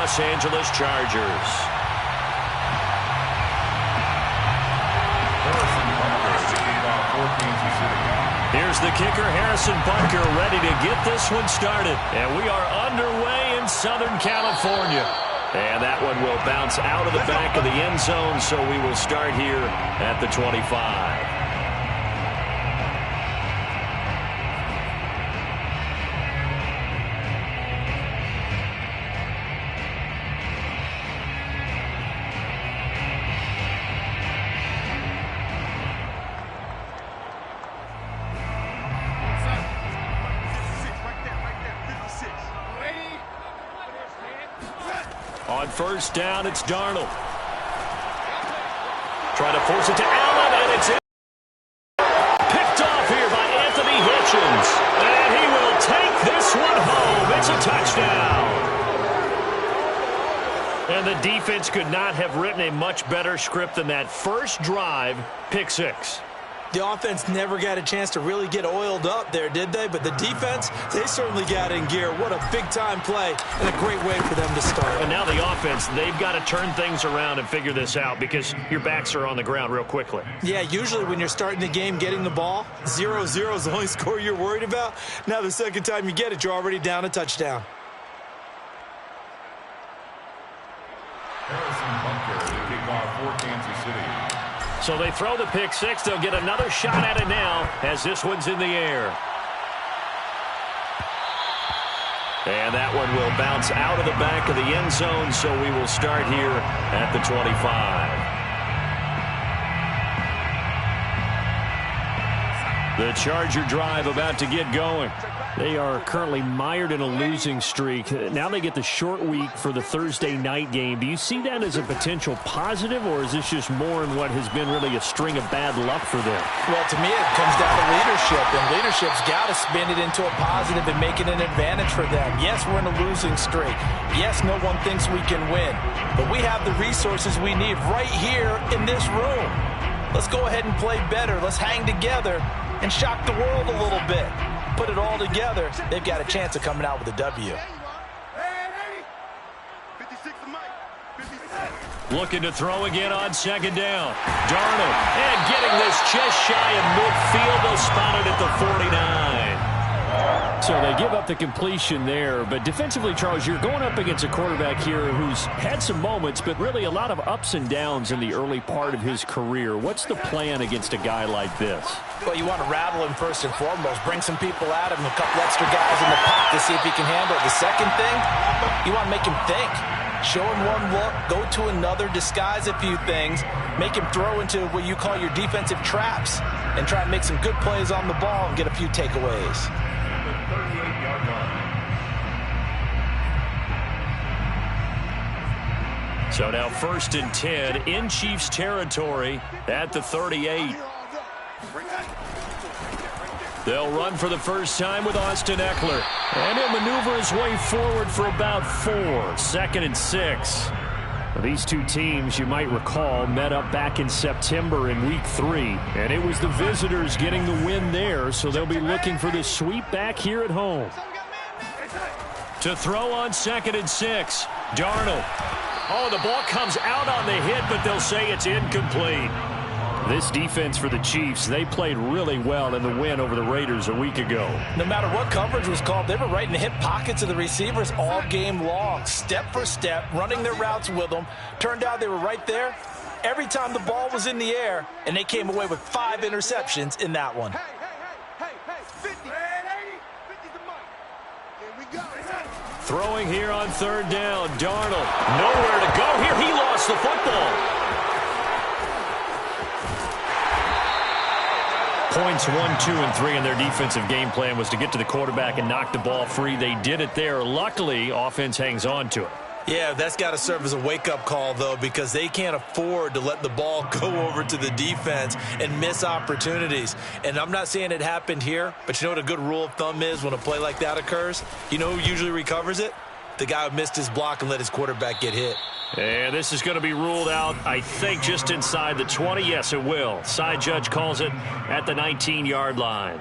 Los Angeles Chargers. Here's the kicker, Harrison Butker, ready to get this one started. And we are underway in Southern California. And that one will bounce out of the back of the end zone, so we will start here at the 25. On first down, it's Darnold. Trying to force it to Allen, and it's in. Picked off here by Anthony Hitchens. And he will take this one home. It's a touchdown. And the defense could not have written a much better script than that first drive, pick six. The offense never got a chance to really get oiled up there, did they? But the defense, they certainly got in gear. What a big-time play and a great way for them to start. And now the offense, they've got to turn things around and figure this out because your backs are on the ground real quickly. Yeah, usually when you're starting the game getting the ball, 0-0 is the only score you're worried about. Now the second time you get it, you're already down a touchdown. Harrison Butker, the kickoff for Kansas City. So they throw the pick six. They'll get another shot at it now as this one's in the air. And that one will bounce out of the back of the end zone, so we will start here at the 25. The Charger drive about to get going. They are currently mired in a losing streak. Now they get the short week for the Thursday night game. Do you see that as a potential positive, or is this just more in what has been really a string of bad luck for them? Well, to me, it comes down to leadership, and leadership's got to spin it into a positive and make it an advantage for them. Yes, we're in a losing streak. Yes, no one thinks we can win, but we have the resources we need right here in this room. Let's go ahead and play better. Let's hang together and shock the world a little bit. Put it all together, they've got a chance of coming out with a W. Looking to throw again on second down. Darnold, and getting this just shy of midfield. They'll spot it at the 49. So they give up the completion there, but defensively, Charles, you're going up against a quarterback here who's had some moments, but really a lot of ups and downs in the early part of his career. What's the plan against a guy like this? Well, you want to rattle him first and foremost. Bring some people at him, a couple extra guys in the pocket to see if he can handle it. The second thing, you want to make him think. Show him one look, go to another, disguise a few things, make him throw into what you call your defensive traps, and try and make some good plays on the ball and get a few takeaways. So now 1st and 10 in Chiefs territory at the 38. They'll run for the first time with Austin Eckler. And he'll maneuver his way forward for about 4. 2nd and 6. These two teams, you might recall, met up back in September in Week 3. And it was the visitors getting the win there, so they'll be looking for the sweep back here at home. To throw on 2nd and 6. Darnold. Oh, the ball comes out on the hit, but they'll say it's incomplete. This defense for the Chiefs, they played really well in the win over the Raiders a week ago. No matter what coverage was called, they were right in the hip pockets of the receivers all game long, step for step, running their routes with them. Turned out they were right there every time the ball was in the air, and they came away with 5 interceptions in that one. Throwing here on 3rd down, Darnold. Nowhere to go here. He lost the football. Points 1, 2, and 3 in their defensive game plan was to get to the quarterback and knock the ball free. They did it there. Luckily, offense hangs on to it. Yeah, that's got to serve as a wake-up call, though, because they can't afford to let the ball go over to the defense and miss opportunities. And I'm not saying it happened here, but you know what a good rule of thumb is when a play like that occurs? You know who usually recovers it? The guy who missed his block and let his quarterback get hit. And this is going to be ruled out, I think, just inside the 20. Yes, it will. Side judge calls it at the 19-yard line.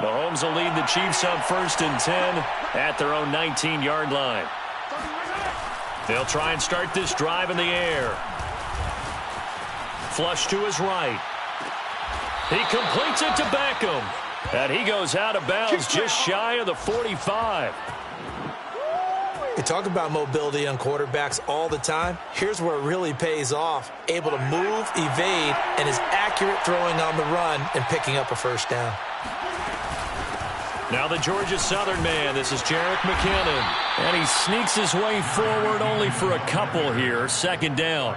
Mahomes will lead the Chiefs up 1st and 10 at their own 19-yard line. They'll try and start this drive in the air. Flush to his right. He completes it to Beckham. And he goes out of bounds just shy of the 45. We talk about mobility on quarterbacks all the time. Here's where it really pays off. Able to move, evade, and is accurate throwing on the run and picking up a first down. Now the Georgia Southern man. This is Jerick McKinnon. And he sneaks his way forward only for a couple here. 2nd down.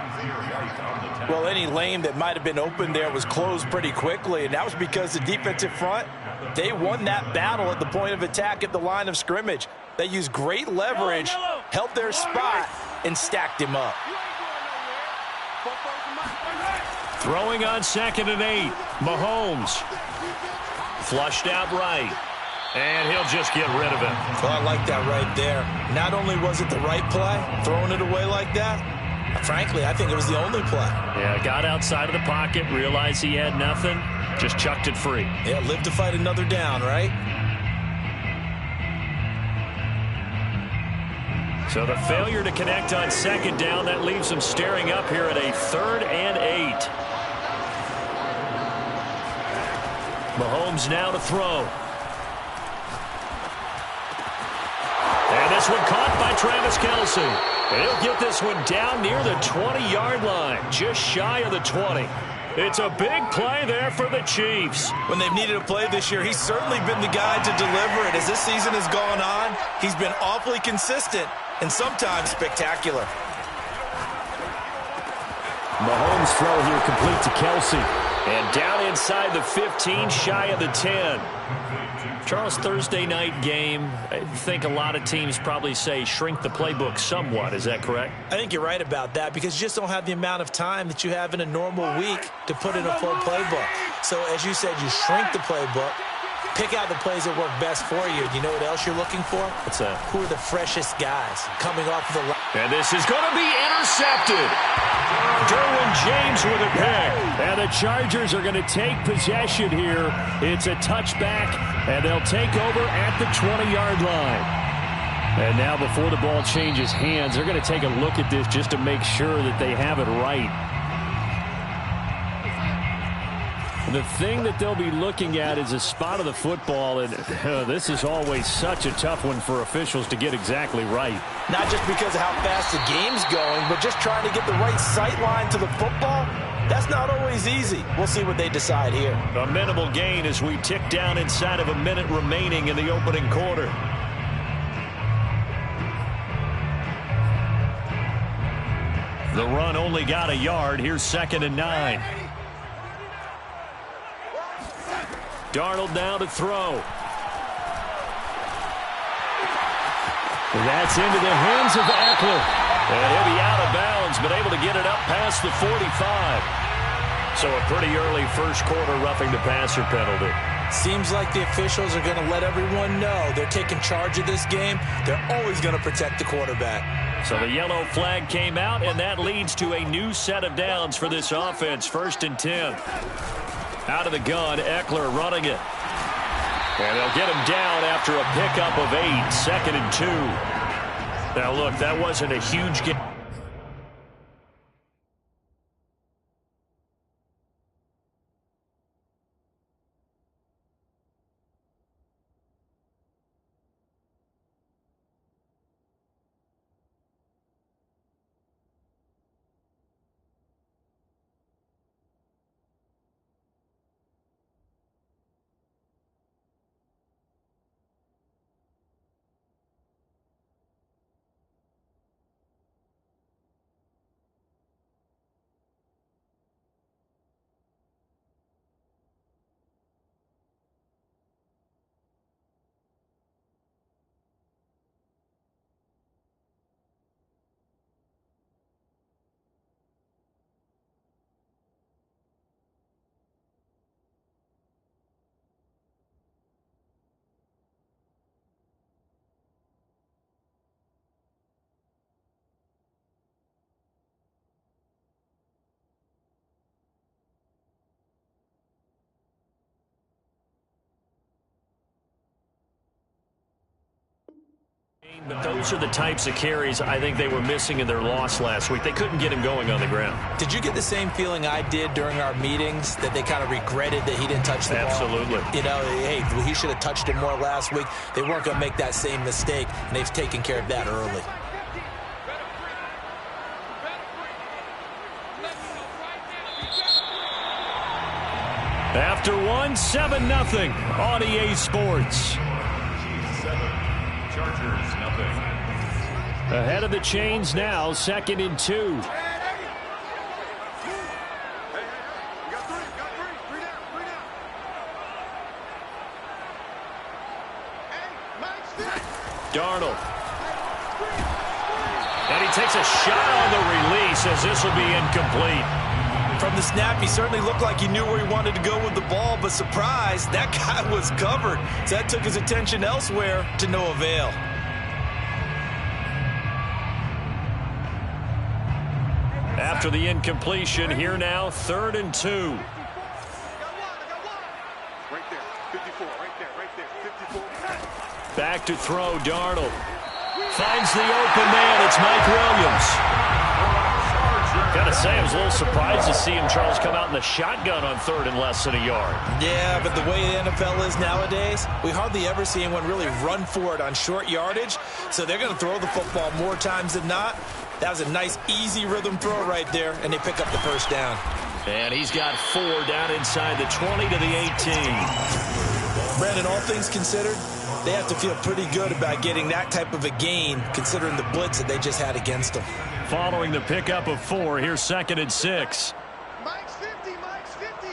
Well, any lane that might have been open there was closed pretty quickly, and that was because the defensive front, they won that battle at the point of attack at the line of scrimmage. They used great leverage, held their spot, and stacked him up. Throwing on 2nd and 8. Mahomes. Flushed out right. And he'll just get rid of it. Well, I like that right there. Not only was it the right play, throwing it away like that, frankly, I think it was the only play. Yeah, got outside of the pocket, realized he had nothing, just chucked it free. Yeah, live to fight another down, right? So the failure to connect on 2nd down, that leaves him staring up here at a 3rd and 8. Mahomes now to throw. And this one caught by Travis Kelce. And he'll get this one down near the 20-yard line, just shy of the 20. It's a big play there for the Chiefs. When they've needed a play this year, he's certainly been the guy to deliver it. As this season has gone on, he's been awfully consistent and sometimes spectacular. Mahomes' throw here complete to Kelce. And down inside the 15, shy of the 10. Charles, Thursday night game, I think a lot of teams probably say shrink the playbook somewhat. Is that correct? I think you're right about that because you just don't have the amount of time that you have in a normal week to put in a full playbook. So, as you said, you shrink the playbook, pick out the plays that work best for you. You know what else you're looking for? What's that? Who are the freshest guys coming off of the line? And this is going to be intercepted. Derwin James with a pick. And the Chargers are going to take possession here. It's a touchback, and they'll take over at the 20-yard line. And now before the ball changes hands, they're going to take a look at this just to make sure that they have it right. The thing that they'll be looking at is a spot of the football, and this is always such a tough one for officials to get exactly right. Not just because of how fast the game's going, but just trying to get the right sight line to the football. That's not always easy. We'll see what they decide here. A minimal gain as we tick down inside of a minute remaining in the opening quarter. The run only got a yard. Here's 2nd and 9. Darnold now to throw. That's into the hands of Eckler. And he'll be out of bounds, but able to get it up past the 45. So a pretty early first quarter roughing the passer penalty. Seems like the officials are going to let everyone know they're taking charge of this game. They're always going to protect the quarterback. So the yellow flag came out, and that leads to a new set of downs for this offense. 1st and 10. Out of the gun, Eckler running it. And they'll get him down after a pickup of 8, 2nd and 2. Now, look, that wasn't a huge game. But those are the types of carries I think they were missing in their loss last week. They couldn't get him going on the ground. Did you get the same feeling I did during our meetings, that they kind of regretted that he didn't touch the ball? Absolutely. You know, hey, he should have touched it more last week. They weren't going to make that same mistake, and they've taken care of that early. After one, 7-0 on EA Sports. Chargers, nothing. Ahead of the chains now, 2nd and 2. Darnold. And he takes a shot on the release as this will be incomplete. From the snap, he certainly looked like he knew where he wanted to go with the ball, but surprise, that guy was covered. So that took his attention elsewhere to no avail. After the incompletion, here now, 3rd and 2. Right there, 54, right there, 54. Back to throw, Darnold. Finds the open man, it's Mike Williams. Gotta say, I was a little surprised to see him, Charles, come out in the shotgun on 3rd and less than a yard. Yeah, but the way the NFL is nowadays, we hardly ever see anyone really run for it on short yardage. So they're going to throw the football more times than not. That was a nice, easy rhythm throw right there, and they pick up the first down. And he's got 4 down inside the 20 to the 18. Brandon, all things considered, they have to feel pretty good about getting that type of a gain, considering the blitz that they just had against them. Following the pickup of 4, here's 2nd and 6. Mike's 50, Mike's 50.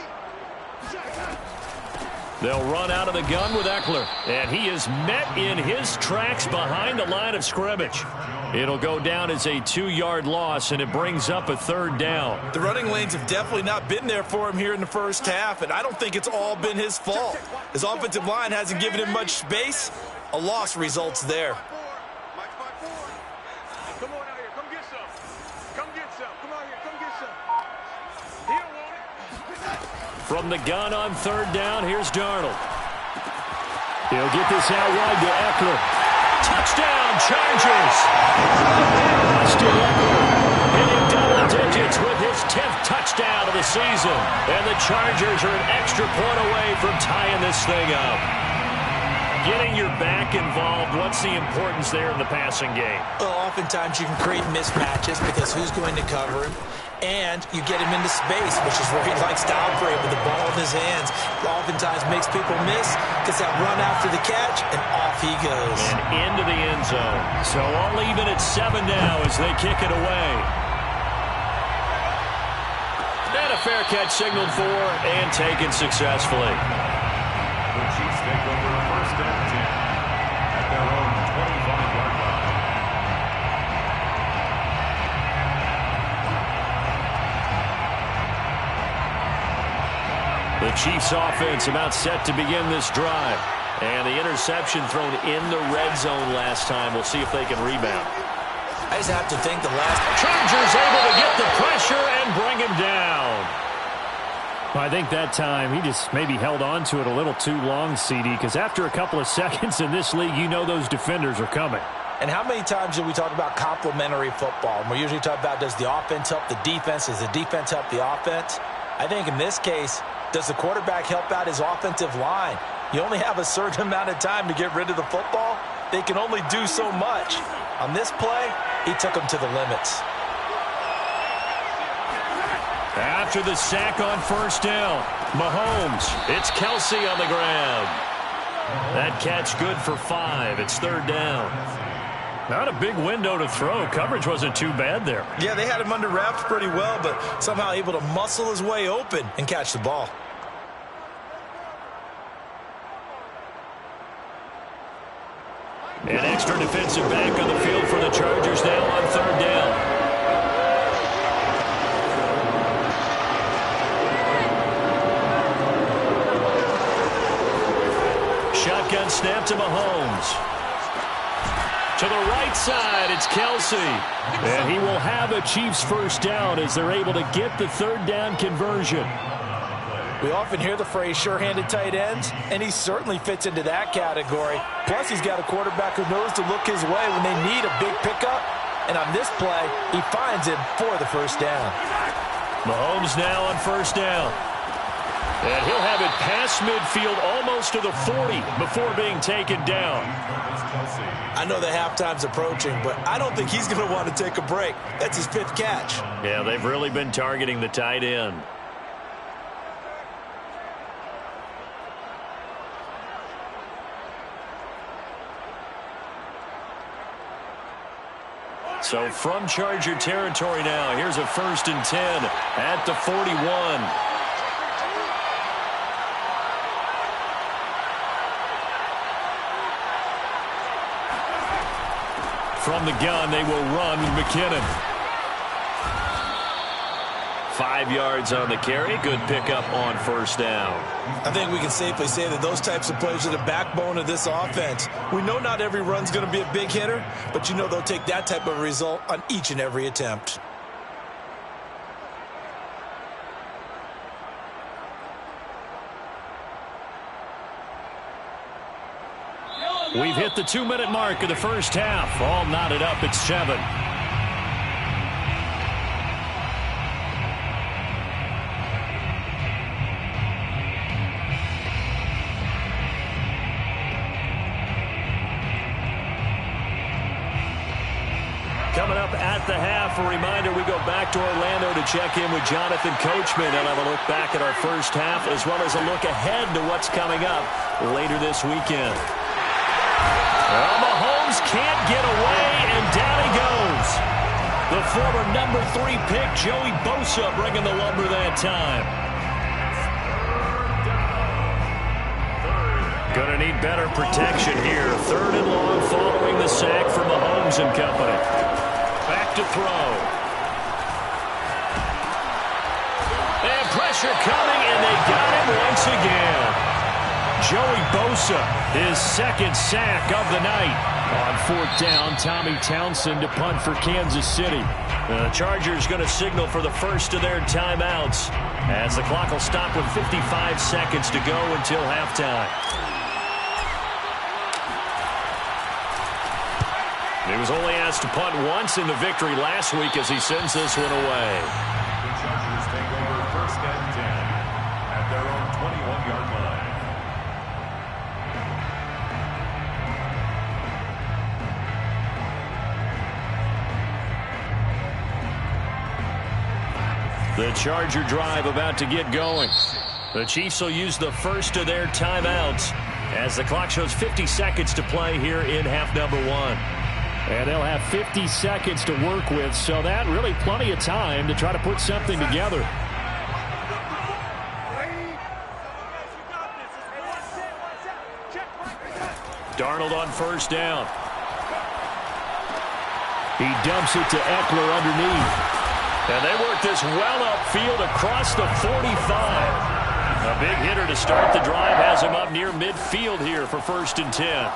They'll run out of the gun with Eckler, and he is met in his tracks behind the line of scrimmage. It'll go down as a 2-yard loss, and it brings up a 3rd down. The running lanes have definitely not been there for him here in the first half, and I don't think it's all been his fault. His offensive line hasn't given him much space. A loss results there. Mike's 5-4. Come on out here, come get some. Come get some. Come out here, come get some. He don't want it. From the gun on 3rd down, here's Darnold. He'll get this out wide to Eckler. Touchdown, Chargers! Austin Eckler hitting double digits with his 10th touchdown of the season. And the Chargers are an extra point away from tying this thing up. Getting your back involved, what's the importance there in the passing game? Well, oftentimes you can create mismatches because who's going to cover him? And you get him into space, which is where he likes to operate with the ball in his hands. Oftentimes makes people miss, gets that run after the catch, and off he goes. And into the end zone. So all even at 7 now as they kick it away. And a fair catch signaled for and taken successfully. The Chiefs take over a 1st and 10 at their own 25-yard line. The Chiefs offense about set to begin this drive. And the interception thrown in the red zone last time. We'll see if they can rebound. I just have to think the last... Chargers able to get the pressure and bring him down. Well, I think that time he just maybe held on to it a little too long, CD, because after a couple of seconds in this league, you know those defenders are coming. And how many times do we talk about complementary football? And we usually talk about, does the offense help the defense? Does the defense help the offense? I think in this case, does the quarterback help out his offensive line? You only have a certain amount of time to get rid of the football. They can only do so much. On this play, he took them to the limits. After the sack on 1st down, Mahomes, it's Kelsey on the ground. That catch good for 5. It's 3rd down. Not a big window to throw. Coverage wasn't too bad there. Yeah, they had him under wraps pretty well, but somehow able to muscle his way open and catch the ball. An extra defensive back on the field for the Chargers now on 3rd down. Shotgun snap to Mahomes. To the right side, it's Kelsey. And he will have a Chiefs 1st down as they're able to get the 3rd down conversion. We often hear the phrase sure-handed tight ends, and he certainly fits into that category. Plus, he's got a quarterback who knows to look his way when they need a big pickup. And on this play, he finds him for the first down. Mahomes now on first down. And he'll have it past midfield almost to the 40 before being taken down. I know the halftime's approaching, but I don't think he's going to want to take a break. That's his 5th catch. Yeah, they've really been targeting the tight end. So from Charger territory now, here's a 1st and 10 at the 41. From the gun, they will run with McKinnon. 5 yards on the carry. Good pickup on first down. I think we can safely say that those types of plays are the backbone of this offense. We know not every run's going to be a big hitter, but you know they'll take that type of result on each and every attempt. We've hit the 2-minute mark of the first half. All knotted up at 7. Coming up at the half, a reminder, we go back to Orlando to check in with Jonathan Coachman and have a look back at our first half as well as a look ahead to what's coming up later this weekend. Well, Mahomes can't get away, and down he goes. The former number 3 pick, Joey Bosa, bringing the lumber that time. Going to need better protection here. 3rd and long following the sack from Mahomes and company. Back to throw. And pressure coming, and they got him once again. Joey Bosa, his 2nd sack of the night. On 4th down, Tommy Townsend to punt for Kansas City. The Chargers going to signal for the first of their timeouts as the clock will stop with 55 seconds to go until halftime. He was only asked to punt once in the victory last week as he sends this one away. The Chargers take over 1st and 10 at their own 21-yard line. The Charger drive about to get going. The Chiefs will use the first of their timeouts as the clock shows 50 seconds to play here in half number 1. And they'll have 50 seconds to work with, so that really plenty of time to try to put something together. Darnold on first down. He dumps it to Eckler underneath. And they work this well upfield across the 45. A big hitter to start the drive has him up near midfield here for 1st and 10.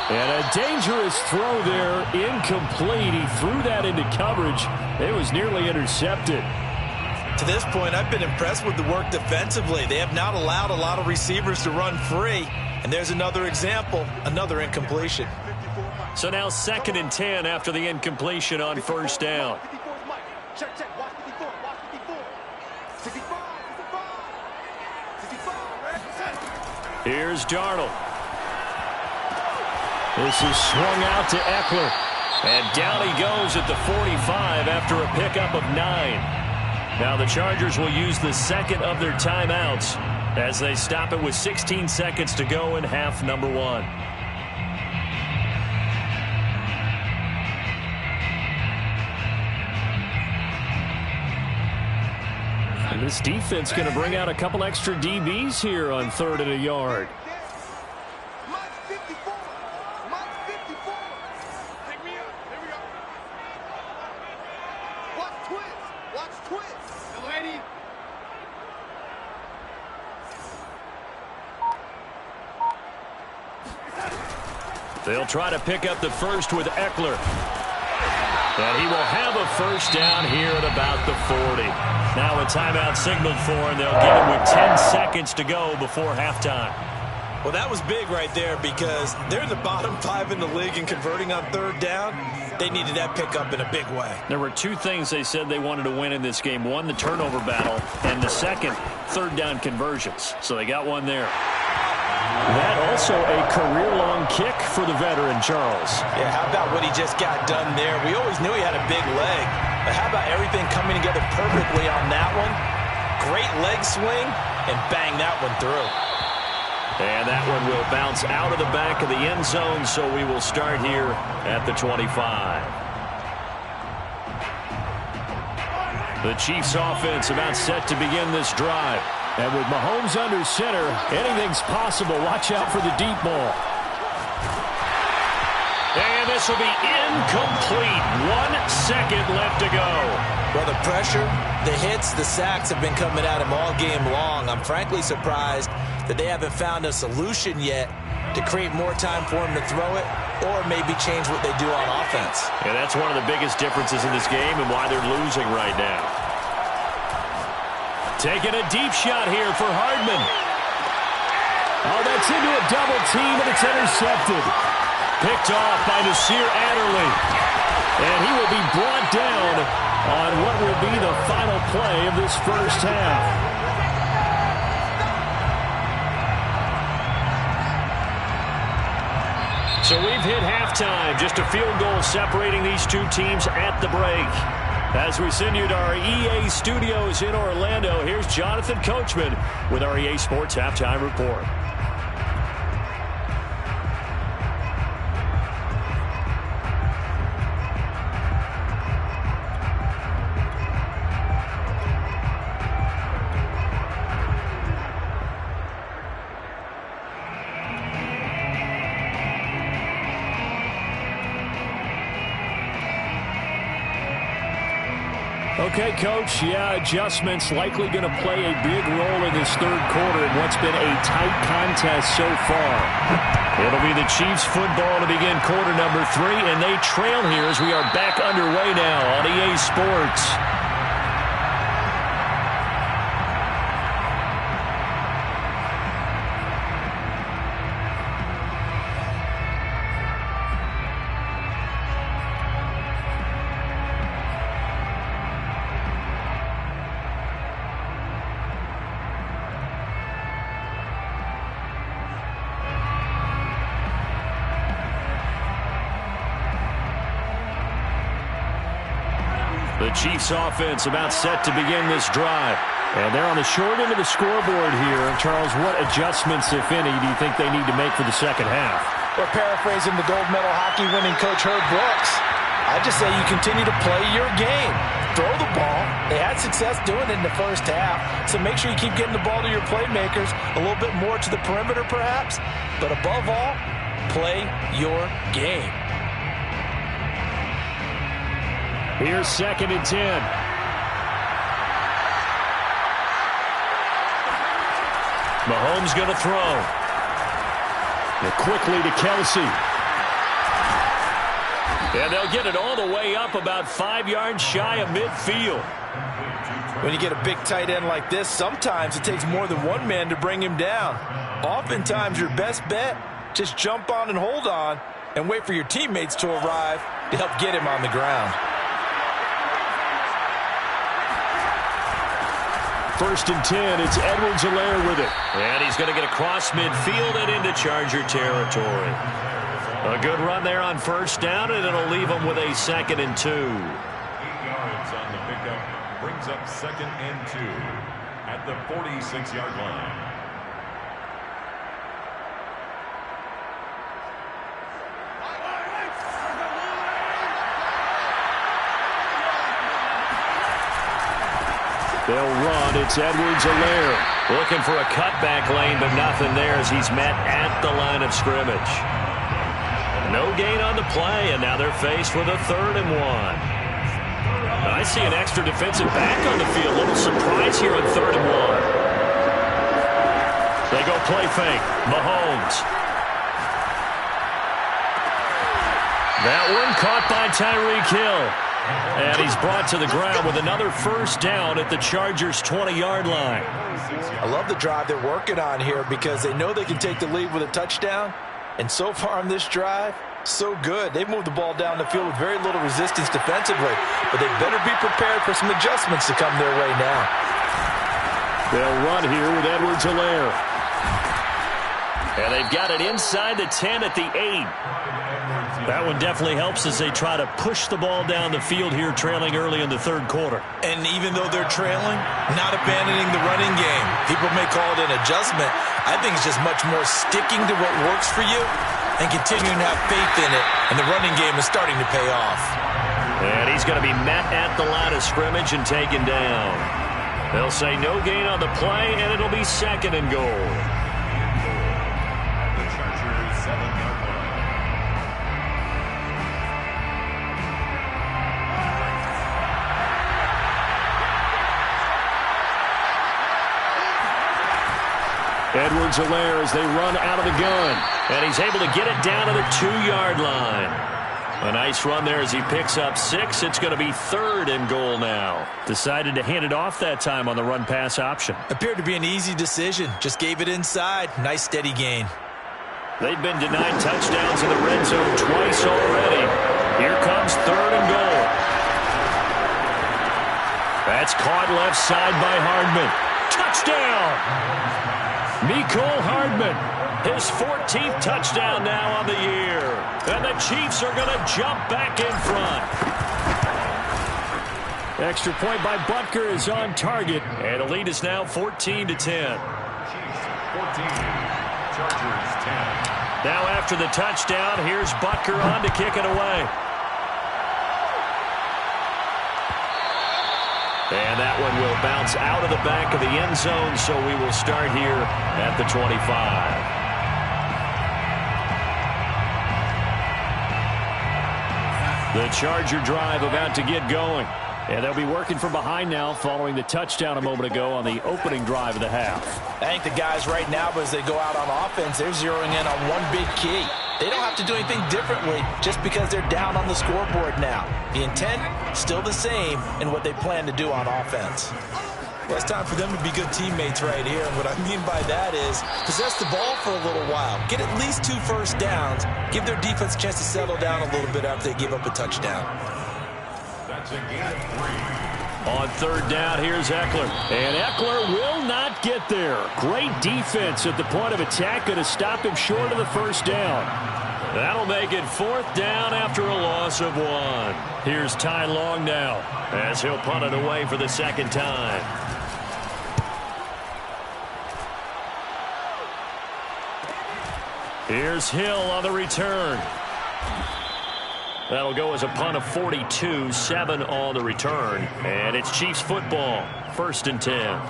And a dangerous throw there, incomplete. He threw that into coverage. It was nearly intercepted. To this point, I've been impressed with the work defensively. They have not allowed a lot of receivers to run free. And there's another example, another incompletion. So now 2nd and 10 after the incompletion on first down. Here's Darnold. This is swung out to Eckler. And down he goes at the 45 after a pickup of 9. Now the Chargers will use the 2nd of their timeouts as they stop it with 16 seconds to go in half number 1. And this defense going to bring out a couple extra DBs here on 3rd and a yard. They'll try to pick up the first with Eckler. And he will have a first down here at about the 40. Now a timeout signaled for, and they'll get him with 10 seconds to go before halftime. Well, that was big right there because they're in the bottom 5 in the league and converting on third down. They needed that pickup in a big way. There were two things they said they wanted to win in this game. One, the turnover battle, and the second, third down conversions. So they got one there. That also a career-long kick for the veteran, Charles. Yeah, how about what he just got done there? We always knew he had a big leg. But how about everything coming together perfectly on that one? Great leg swing, and bang that one through. And that one will bounce out of the back of the end zone, so we will start here at the 25. The Chiefs offense about set to begin this drive. And with Mahomes under center, anything's possible. Watch out for the deep ball. And this will be incomplete. 1 second left to go. Well, the pressure, the hits, the sacks have been coming at him all game long. I'm frankly surprised that they haven't found a solution yet to create more time for him to throw it or maybe change what they do on offense. And that's one of the biggest differences in this game and why they're losing right now. Taking a deep shot here for Hardman. Oh, that's into a double team, and it's intercepted. Picked off by Nasir Adderley. And he will be brought down on what will be the final play of this first half. So we've hit halftime. Just a field goal separating these two teams at the break. As we send you to our EA studios in Orlando, here's Jonathan Coachman with our EA Sports Halftime Report. Okay, Coach, adjustments likely going to play a big role in this third quarter in what's been a tight contest so far. It'll be the Chiefs football to begin quarter number 3, and they trail here as we are back underway now on EA Sports. The Chiefs offense about set to begin this drive. And they're on the short end of the scoreboard here. Charles, what adjustments, if any, do you think they need to make for the second half? We're paraphrasing the gold medal hockey winning coach Herb Brooks. I just say you continue to play your game. Throw the ball. They had success doing it in the first half. So make sure you keep getting the ball to your playmakers, a little bit more to the perimeter perhaps. But above all, play your game. Here's 2nd and 10. Mahomes going to throw. And quickly to Kelsey. And they'll get it all the way up about 5 yards shy of midfield. When you get a big tight end like this, sometimes it takes more than one man to bring him down. Oftentimes your best bet, just jump on and hold on and wait for your teammates to arrive to help get him on the ground. 1st and 10, it's Edwards-Helaire with it. And he's going to get across midfield and into Charger territory. A good run there on first down, and it'll leave him with a 2nd and 2. 8 yards on the pickup, brings up 2nd and 2 at the 46-yard line. They'll run. It's Edwards-Helaire looking for a cutback lane, but nothing there as he's met at the line of scrimmage. No gain on the play, and now they're faced with a 3rd and 1. I see an extra defensive back on the field. A little surprise here on 3rd and 1. They go play fake. Mahomes. That one caught by Tyreek Hill. And he's brought to the ground with another first down at the Chargers' 20-yard line. I love the drive they're working on here because they know they can take the lead with a touchdown. And so far on this drive, so good. They've moved the ball down the field with very little resistance defensively. But they better be prepared for some adjustments to come their way now. They'll run here with Edwards-Helaire. And they've got it inside the 10 at the 8. That one definitely helps as they try to push the ball down the field here, trailing early in the third quarter. And even though they're trailing, not abandoning the running game. People may call it an adjustment. I think it's just much more sticking to what works for you and continuing to have faith in it. And the running game is starting to pay off. And he's going to be met at the line of scrimmage and taken down. They'll say no gain on the play, and it'll be 2nd and goal. Edwards-Helaire as they run out of the gun. And he's able to get it down to the 2-yard line. A nice run there as he picks up 6. It's going to be 3rd and goal now. Decided to hand it off that time on the run-pass option. Appeared to be an easy decision. Just gave it inside. Nice steady gain. They've been denied touchdowns in the red zone twice already. Here comes 3rd and goal. That's caught left side by Hardman. Touchdown! Mecole Hardman, his 14th touchdown now on the year. And the Chiefs are going to jump back in front. Extra point by Butker is on target. And the lead is now 14-10. Chiefs 14, Chargers 10. Now after the touchdown, here's Butker on to kick it away. And that one will bounce out of the back of the end zone, so we will start here at the 25. The Charger drive about to get going. And they'll be working from behind now following the touchdown a moment ago on the opening drive of the half. I think the guys right now, as they go out on offense, they're zeroing in on one big key. They don't have to do anything differently just because they're down on the scoreboard now. The intent, still the same in what they plan to do on offense. Well, it's time for them to be good teammates right here. And what I mean by that is possess the ball for a little while. Get at least 2 first downs. Give their defense a chance to settle down a little bit after they give up a touchdown. That's a gain of 3. On 3rd down, here's Ekeler. And Ekeler will not get there. Great defense at the point of attack. Going to stop him short of the first down. That'll make it 4th down after a loss of 1. Here's Ty Long now as he'll punt it away for the 2nd time. Here's Hill on the return. That'll go as a punt of 42, 7 on the return. And it's Chiefs football, 1st and 10.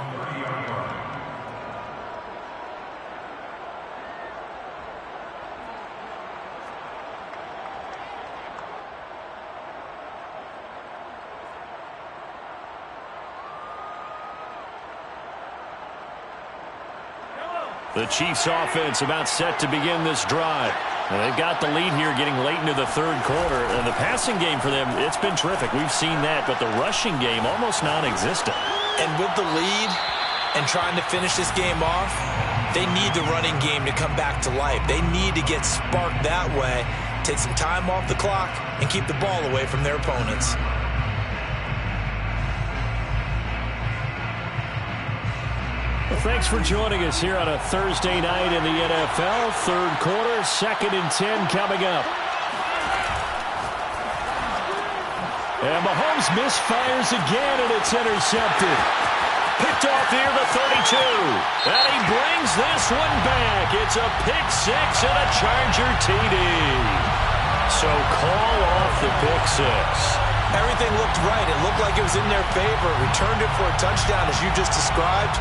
The Chiefs offense about set to begin this drive. And they've got the lead here getting late into the 3rd quarter. And the passing game for them, it's been terrific. We've seen that, but the rushing game almost non-existent. And with the lead and trying to finish this game off, they need the running game to come back to life. They need to get sparked that way, take some time off the clock, and keep the ball away from their opponents. Well, thanks for joining us here on a Thursday night in the NFL. 3rd quarter, 2nd and 10 coming up. And Mahomes misfires again, and it's intercepted. Picked off near the 32. And he brings this one back. It's a pick 6 and a Charger TD. So call off the pick 6. Everything looked right. It looked like it was in their favor. Returned it for a touchdown, as you just described.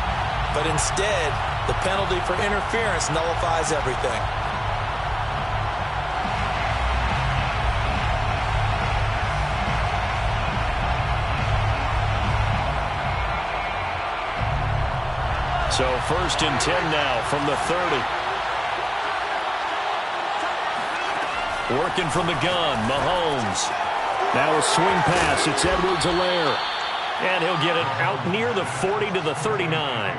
But instead, the penalty for interference nullifies everything. So 1st and 10 now from the 30. Working from the gun, Mahomes. Now a swing pass. It's Edwards-Helaire. And he'll get it out near the 40 to the 39.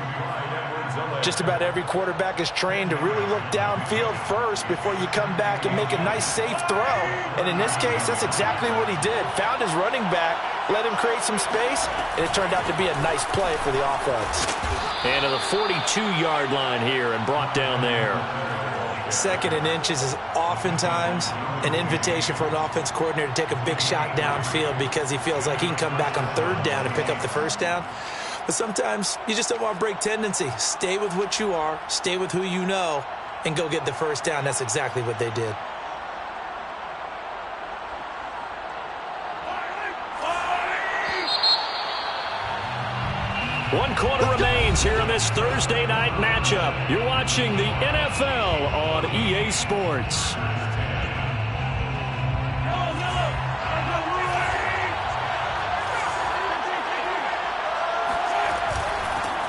Just about every quarterback is trained to really look downfield first before you come back and make a nice, safe throw. And in this case, that's exactly what he did. Found his running back, let him create some space, and it turned out to be a nice play for the offense. And to the 42-yard line here and brought down there. 2nd and inches is oftentimes an invitation for an offense coordinator to take a big shot downfield because he feels like he can come back on 3rd down and pick up the 1st down. But sometimes you just don't want to break tendency. Stay with what you are, stay with who you know, and go get the 1st down. That's exactly what they did. One quarter remains here in this Thursday night matchup. You're watching the NFL on EA Sports.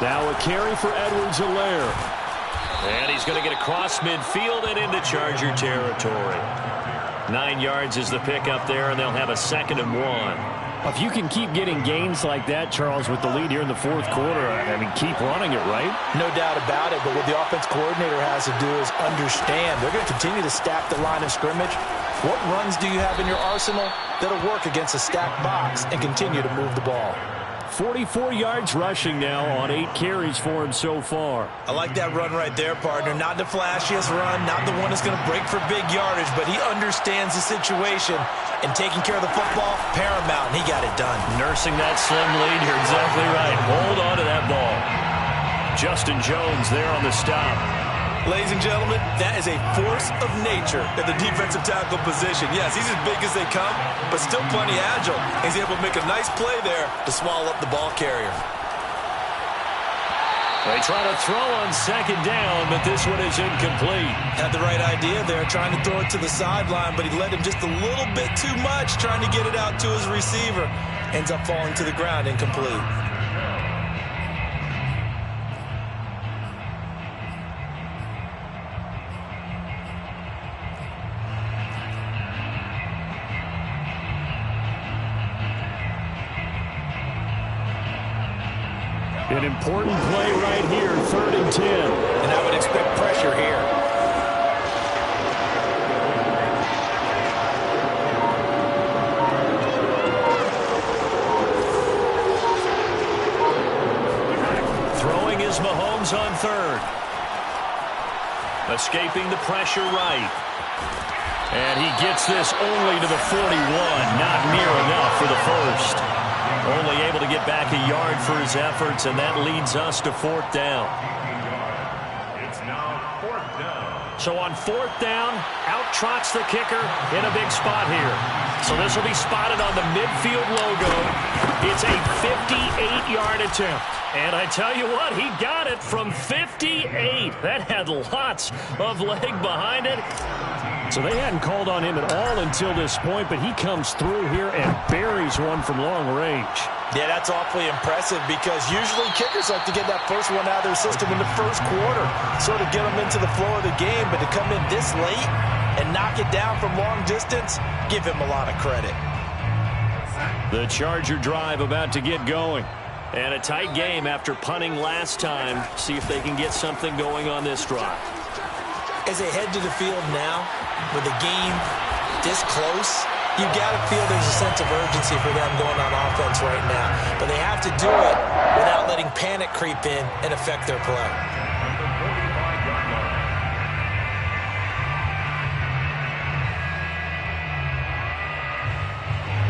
Now a carry for Edwards-Helaire. And he's going to get across midfield and into Charger territory. 9 yards is the pickup there, and they'll have a 2nd and 1. If you can keep getting gains like that, Charles, with the lead here in the 4th quarter, I mean, keep running it, right? No doubt about it, but what the offense coordinator has to do is understand. They're going to continue to stack the line of scrimmage. What runs do you have in your arsenal that'll work against a stacked box and continue to move the ball? 44 yards rushing now on 8 carries for him so far. I like that run right there, partner. Not the flashiest run, not the one that's going to break for big yardage, but he understands the situation, and taking care of the football, paramount, and he got it done. Nursing that slim lead, you're exactly right. Hold on to that ball. Justin Jones there on the stop. Ladies and gentlemen, that is a force of nature at the defensive tackle position. Yes, he's as big as they come, but still plenty agile. He's able to make a nice play there to swallow up the ball carrier. They try to throw on 2nd down, but this one is incomplete. Had the right idea there, trying to throw it to the sideline, but he led him just a little bit too much, trying to get it out to his receiver. Ends up falling to the ground, incomplete. An important play right here, 3rd and 10. And I would expect pressure here. Throwing is Mahomes on 3rd. Escaping the pressure right. And he gets this only to the 41. Not near enough for the 1st. Only able to get back a yard for his efforts, and that leads us to 4th down. It's now 4th down. So on 4th down, out trots the kicker in a big spot here. So this will be spotted on the midfield logo. It's a 58-yard attempt. And I tell you what, he got it from 58. That had lots of leg behind it. So they hadn't called on him at all until this point, but he comes through here and buries one from long range. Yeah, that's awfully impressive because usually kickers like to get that first one out of their system in the 1st quarter, sort of get them into the flow of the game, but to come in this late and knock it down from long distance, give him a lot of credit. The Charger drive about to get going. And a tight game after punting last time. See if they can get something going on this drive. As they head to the field now, with the game this close, you've got to feel there's a sense of urgency for them going on offense right now. But they have to do it without letting panic creep in and affect their play.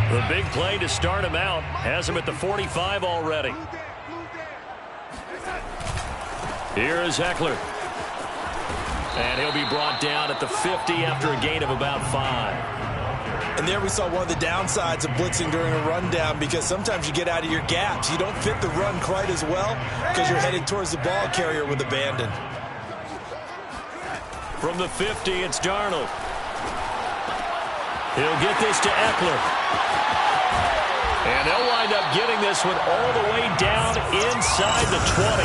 The big play to start him out has him at the 45 already. Here is Ekeler. And he'll be brought down at the 50 after a gain of about 5. And there we saw one of the downsides of blitzing during a rundown, because sometimes you get out of your gaps. You don't fit the run quite as well because you're headed towards the ball carrier with abandon. From the 50, it's Darnold. He'll get this to Ekeler. And they'll wind up getting this one all the way down inside the 20.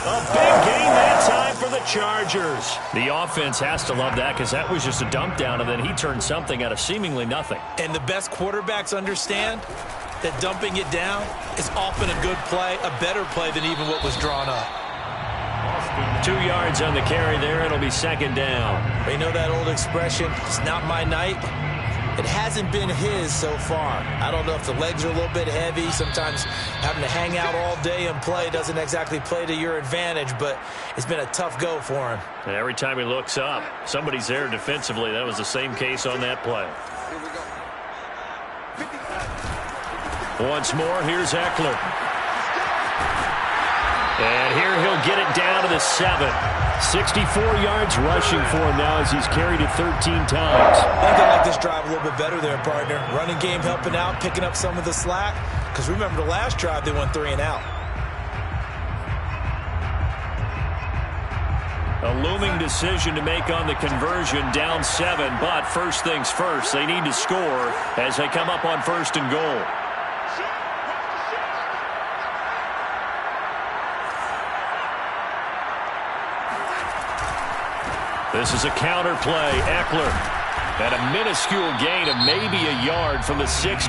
A big gain that time for the Chargers. The offense has to love that because that was just a dump down, and then he turned something out of seemingly nothing. And the best quarterbacks understand that dumping it down is often a good play, a better play than even what was drawn up. 2 yards on the carry there. It'll be second down. You know that old expression, it's not my night? It hasn't been his so far. I don't know if the legs are a little bit heavy. Sometimes having to hang out all day and play doesn't exactly play to your advantage, but it's been a tough go for him. And every time he looks up, somebody's there defensively. That was the same case on that play. Once more, here's Eckler. And here he'll get it down to the 7. 64 yards rushing for him now as he's carried it 13 times. I think I like this drive a little bit better there, partner. Running game helping out, picking up some of the slack. Because remember the last drive, they went 3 and out. A looming decision to make on the conversion, down 7. But first things first, they need to score as they come up on 1st and goal. This is a counter play. Eckler at a minuscule gain of maybe a yard from the 6.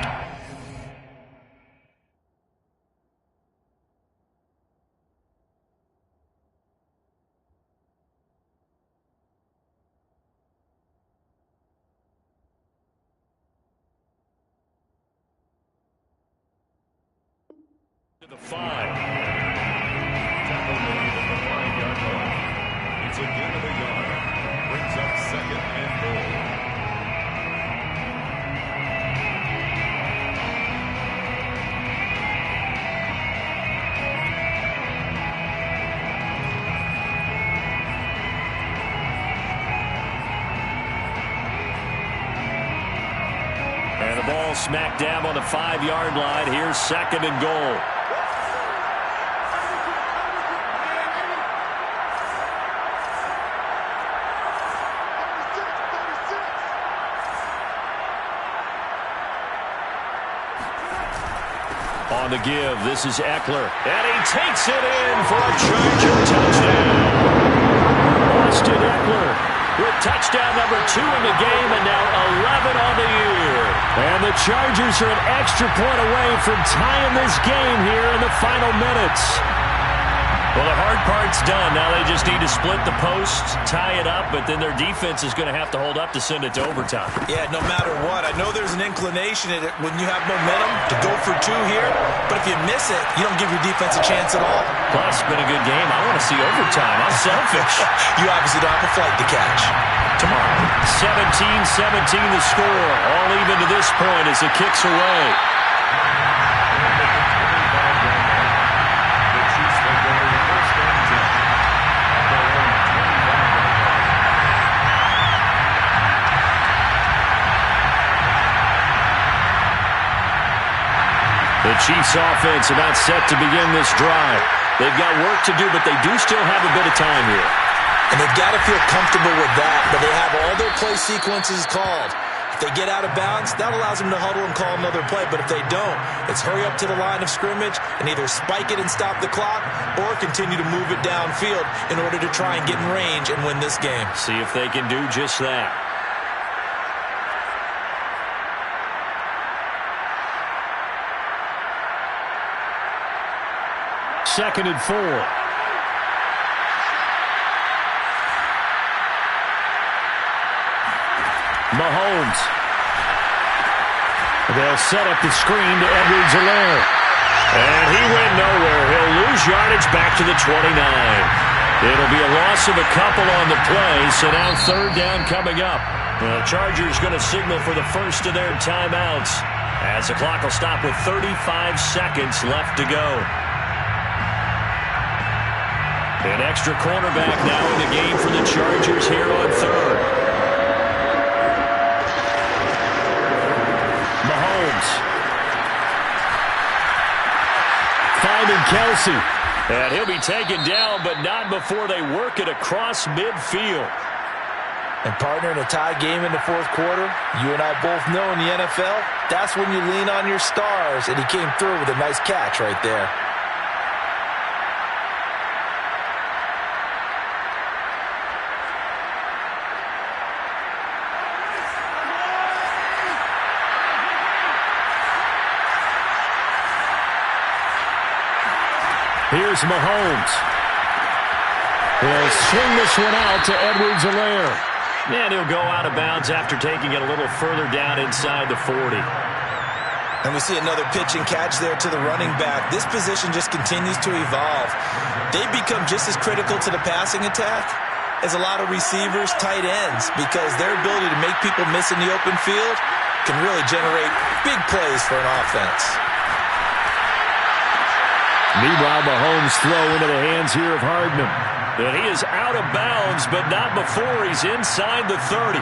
To the 5. It's a gain of a yard. Brings up second and goal. And the ball smack dab on the 5-yard line. Here's 2nd and goal. On the give, this is Eckler. And he takes it in for a Charger touchdown. Austin Eckler with touchdown number 2 in the game, and now 11 on the year. And the Chargers are an extra point away from tying this game here in the final minutes. Well, the hard part's done. Now they just need to split the post, tie it up, but then their defense is going to have to hold up to send it to overtime. Yeah, no matter what. I know there's an inclination when you have momentum to go for 2 here, but if you miss it, you don't give your defense a chance at all. Plus, it's been a good game. I want to see overtime. I'm selfish. You obviously don't have a flight to catch. Tomorrow, 17-17 the score. All even to this point as the kick's away. The Chiefs offense about set to begin this drive. They've got work to do, but they do still have a bit of time here. And they've got to feel comfortable with that, but they have all their play sequences called. If they get out of bounds, that allows them to huddle and call another play. But if they don't, it's hurry up to the line of scrimmage and either spike it and stop the clock or continue to move it downfield in order to try and get in range and win this game. See if they can do just that. Second and 4. Mahomes. They'll set up the screen to Edwards-Helaire. And he went nowhere. He'll lose yardage back to the 29. It'll be a loss of a couple on the play, so now 3rd down coming up. The Chargers going to signal for the first of their timeouts as the clock will stop with 35 seconds left to go. An extra cornerback now in the game for the Chargers here on 3rd. Mahomes. Finding Kelsey. And he'll be taken down, but not before they work it across midfield. And partner, in a tie game in the 4th quarter, you and I both know in the NFL, that's when you lean on your stars, and he came through with a nice catch right there. Here's Mahomes. He'll swing this one out to Edwards-Helaire. And he'll go out of bounds after taking it a little further down inside the 40. And we see another pitch and catch there to the running back. This position just continues to evolve. They become just as critical to the passing attack as a lot of receivers, tight ends, because their ability to make people miss in the open field can really generate big plays for an offense. Meanwhile, Mahomes' throw into the hands here of Hardman. And he is out of bounds, but not before he's inside the 30.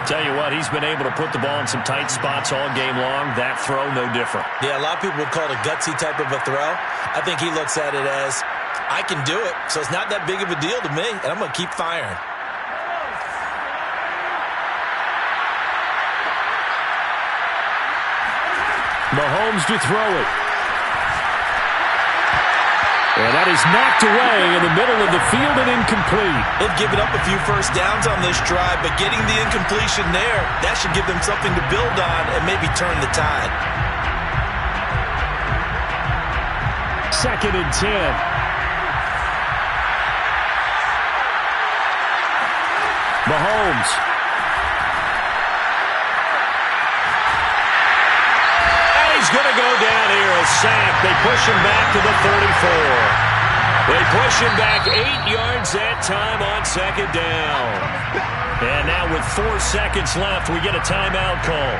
Tell you what, he's been able to put the ball in some tight spots all game long. That throw, no different. Yeah, a lot of people would call it a gutsy type of a throw. I think he looks at it as, I can do it, so it's not that big of a deal to me, and I'm going to keep firing. Mahomes to throw it. And that is knocked away in the middle of the field and incomplete. They've given up a few first downs on this drive, but getting the incompletion there, that should give them something to build on and maybe turn the tide. 2nd and 10. Mahomes. He's going to go down here, a sack. They push him back to the 34. They push him back 8 yards that time on 2nd down. And now with 4 seconds left, we get a timeout call.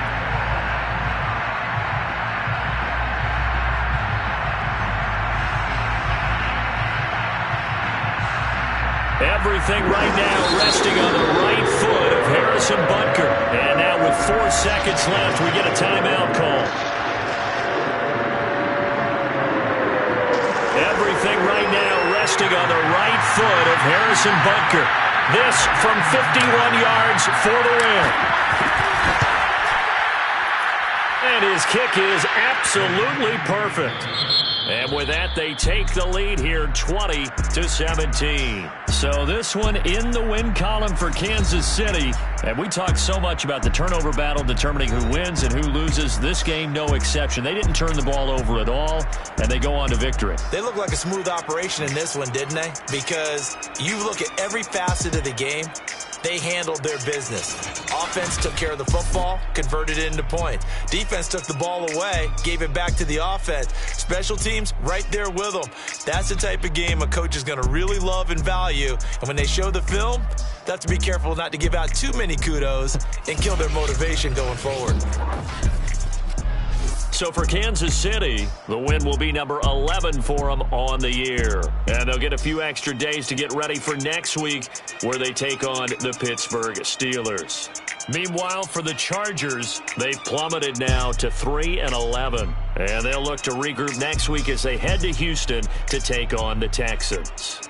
Everything right now resting on the right foot of Harrison Butker. And now with 4 seconds left, we get a timeout call. Everything right now resting on the right foot of Harrison Butker. This from 51 yards for the win. And his kick is absolutely perfect. And with that, they take the lead here 20-17. So this one in the win column for Kansas City. And we talked so much about the turnover battle determining who wins and who loses. This game, no exception. They didn't turn the ball over at all, and they go on to victory. They look like a smooth operation in this one, didn't they? Because you look at every facet of the game, they handled their business. Offense took care of the football, converted it into point. Defense took the ball away, gave it back to the offense. Special teams, right there with them. That's the type of game a coach is going to really love and value. And when they show the film, they have to be careful not to give out too many kudos and kill their motivation going forward. So for Kansas City, the win will be number 11 for them on the year. And they'll get a few extra days to get ready for next week where they take on the Pittsburgh Steelers. Meanwhile, for the Chargers, they've plummeted now to 3-11. And they'll look to regroup next week as they head to Houston to take on the Texans.